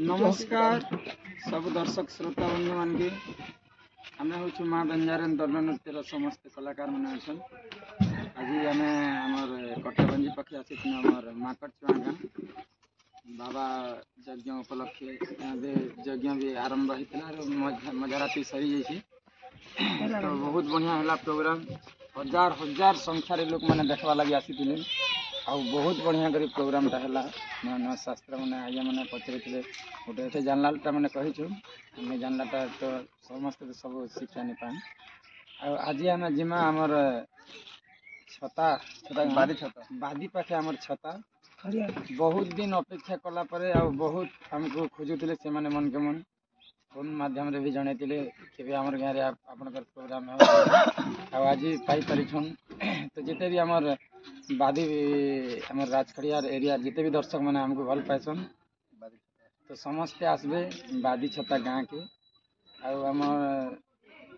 नमस्कार सब दर्शक श्रोता बंधु मान के आम हूँ माँ बेंजारन दल नृत्यर समस्त कलाकार मैंने अच्छा आज आम आमर कटबंजी पाखे आसी आमर माकड़ चुआ गाँ बाबा यज्ञ उपलक्षे यज्ञ भी आरंभ होता मजाराती सरी जाइए तो बहुत बढ़िया है प्रोग्राम हजार हजार संख्यार लोक मैंने देखवा लगी आसी बहुत बढ़िया कर प्रोग्राम है नया नया शास्त्र मैंने आज्ञा मैंने पचारे गोटे जानलाटा मैंने कही जानलाटा तो समस्त सब शिक्षा नहीं पाए आज आम जिमा आमर छता बादी पाखे आमर छता बहुत दिन अपेक्षा कला परे बहुत हमको खोजुले से माने मन के मन फोन माध्यम रे भी जने कि आमर गाँव में आपनकर प्रोग्राम है आज पाई परिछन तो जिते भी आमर बादी आमर राजखड़ियार एरिया जिते भी दर्शक मैंने हमको भल पाइसन तो समस्ते आसबे बादी छता गाँ के आमर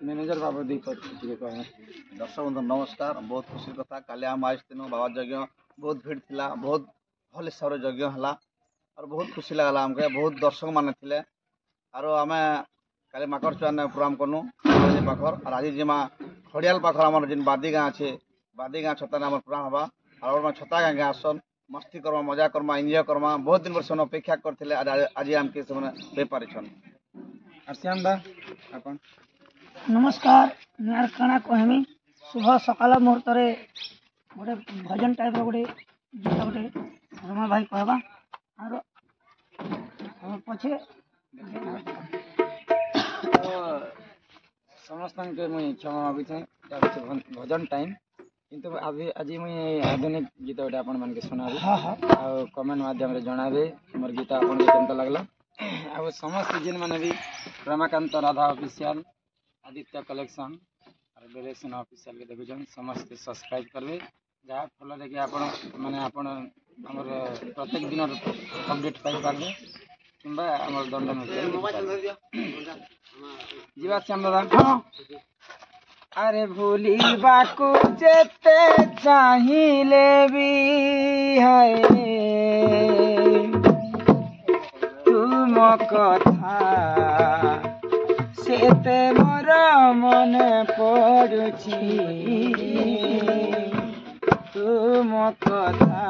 मैनेजर बाबू कहे दर्शक बंधु नमस्कार। बहुत खुशी कथा काली आम आसतीन बाबा यज्ञ बहुत भीड़ थिला बहुत भल हिसाब से यज्ञ है और बहुत खुशी लगला आमके बहुत दर्शक माने थिले और आम काली माकड़ चुआ ने प्रोग्राम कनु पाखर और आज जिमा खड़ियाल पाखर आम जिन बादी गाँ अच्छे बादी गाँ छता आम प्रोग्राम हवा और छता गाँ के आसन मस्ती करमा मजा करमा एंजॉय करमा बहुत दिन पर से अपेक्षा करते आज आमके से पारिछन। श्याम दा अपन नमस्कार यार कणा कहमी सुबह सकाल मुहूर्त गोटे भजन टाइप गोटे गीत गोटे रमा भाई कहवा और पछे समस्त के मुझे क्षमा मागुचे भजन टाइम किंतु अभी आज मुझे आधुनिक गीत गोटे आपण मान के सुनाबी आ कमेंट माध्यम रे जणाबे मोर गीत आपण के केनता लागला आ समस्त जिन माने भी रमाकांत राधा ऑफिशियल आदित्य कलेक्शन और बेलेसन ऑफिशियल के देखुछन समस्त सब्सक्राइब करबे जहाँ फल कि आपण माने आपण हमर प्रत्येक दिन अपडेट पाई पारबे किंबा हमर दंड नृत्य जीवा श्याम दादा अरे भूली बाकू जेते चाहिए भी है तुम कथा सेते मोर मन पड़ुछि तुम कथा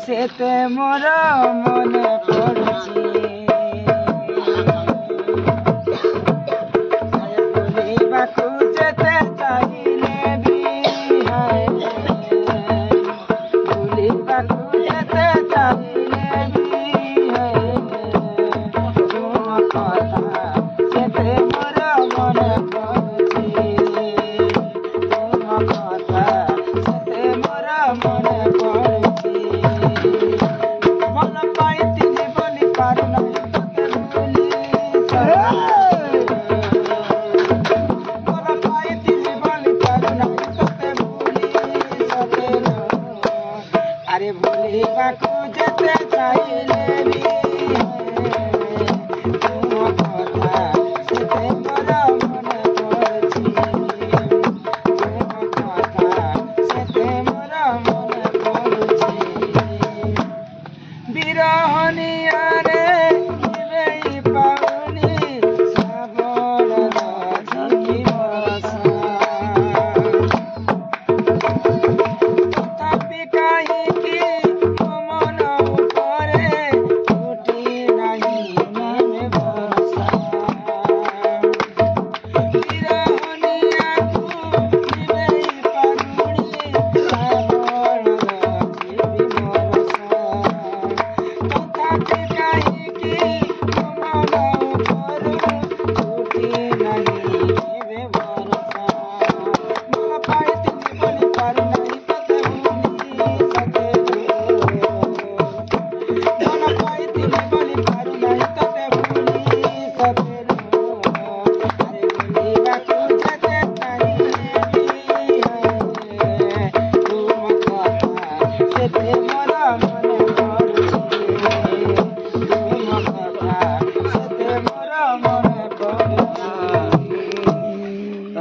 सेते मोर मन पड़ुछि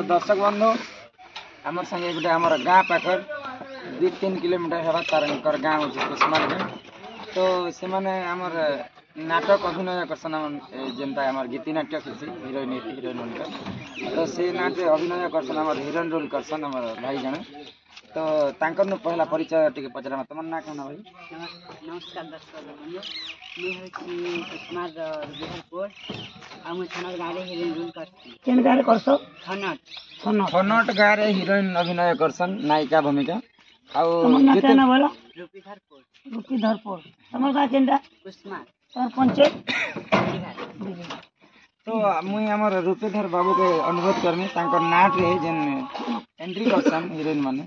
दर्शक बंधु आम संगे गोटे आम गाँ पाखर 2-3 किलोमीटर है तार गाँ हूँ कुसमाल गाँ तो से माने हमर नाटक अभिनय करसन जेनता हमर गीति नाट्य किसी हीरोइन हीरोइन तो से नाटे अभिनय करसन हमर हीरोइन रोल करसन हमर भाई जने तो तांकर न पहला परिचय टिके पचरा तमन ना कहना भाई। नमस्कार दर्शक बंधु मैं हूँ कुमार बिहारपुर आम छनट गाँव हिरोइन रोल करती केन गारे करसो छनट छनट गारे हीरोइन अभिनय करसन नायिका भूमिका आउ तमन ना कहना बोला रूपीधरपुर रुपीधरपुर तमर का केनटा कुसमा सरपंच तो मुई हमर रूपेधर बाबू के अनुरोध करमी तांकर नाट रे जेन एंट्री करसन हीरोइन माने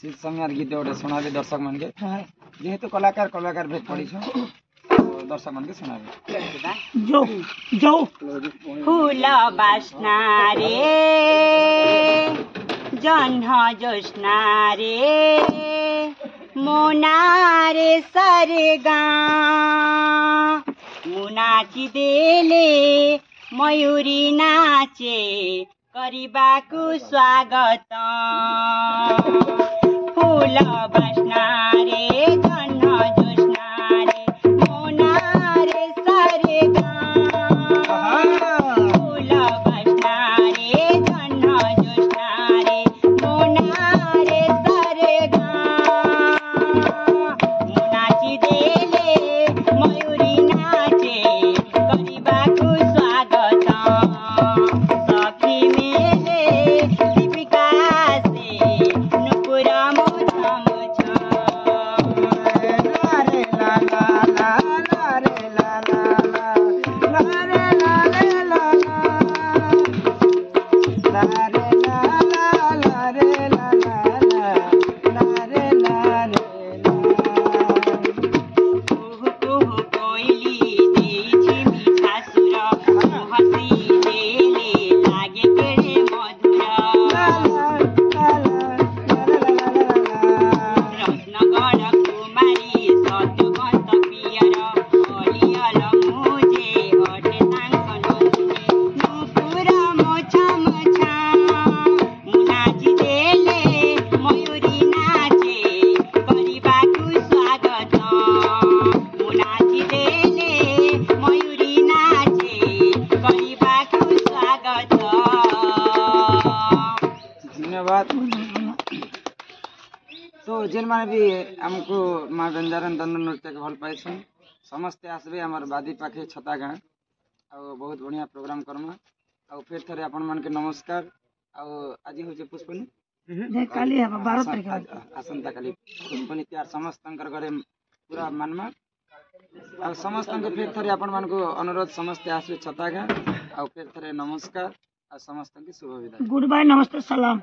शीत समय गीत गोटे सुनाबे दर्शक मन के जेहेतु कलाकार भेट पड़ी छ तो दर्शक मन के सुनाबे जो जो फूल बास्ना रे जन्ह जोस्ना रे मोना रे सरेगा मुनाची देले मयूरी नाचे करिबाकु स्वागत फूल बास्ना रे जन्ह जोस्ना रे मोना रे सरेगा फूल बास्ना रे जन्ह जोस्ना रे मोना रे सरेगा मुनाची देले मयूरी नाचे करिबाकु स्वागत सखी मेले दीपिका से नुपुर मोछा मोछा रे ला ला ला रे ला ला ला रे ला रे ला ला रे ला रे ला रे ला कुहु कुहु कोइली देइछि मिठा सुर हसी देले लागे केडे मधुर रत्नगढ़ कुमारी सत्यवंत पियर अलियल मुझे अटे तांक नमुझे नुपुर मोछा मोछा मुनाची देले मयूरी नाचे करिबाकु स्वागत मुनाची देले मयूरी नाचे करिबाकु स्वागत। धन्यवाद। तो जेन माने भी हमको माँ गंजारन दंड नृत्य के भल पाइछन समस्ते आसबे हमर बादी पाखे छता गाँ आ बहुत बढ़िया प्रोग्राम करमा आ फिर थरे अपन मन के नमस्कार आ आज होचे पुष्पनी जे काली है 12 तारीख आसंता काली पुष्पनी त्यार समस्त घरे पूरा मानमा आ समस्त फिर थरे अपन मन को अनुरोध समस्ते आसबे छता गाँ आ फिर थरे नमस्कार आ समस्त की शुभ विदाई गुड बाय नमस्ते सलाम।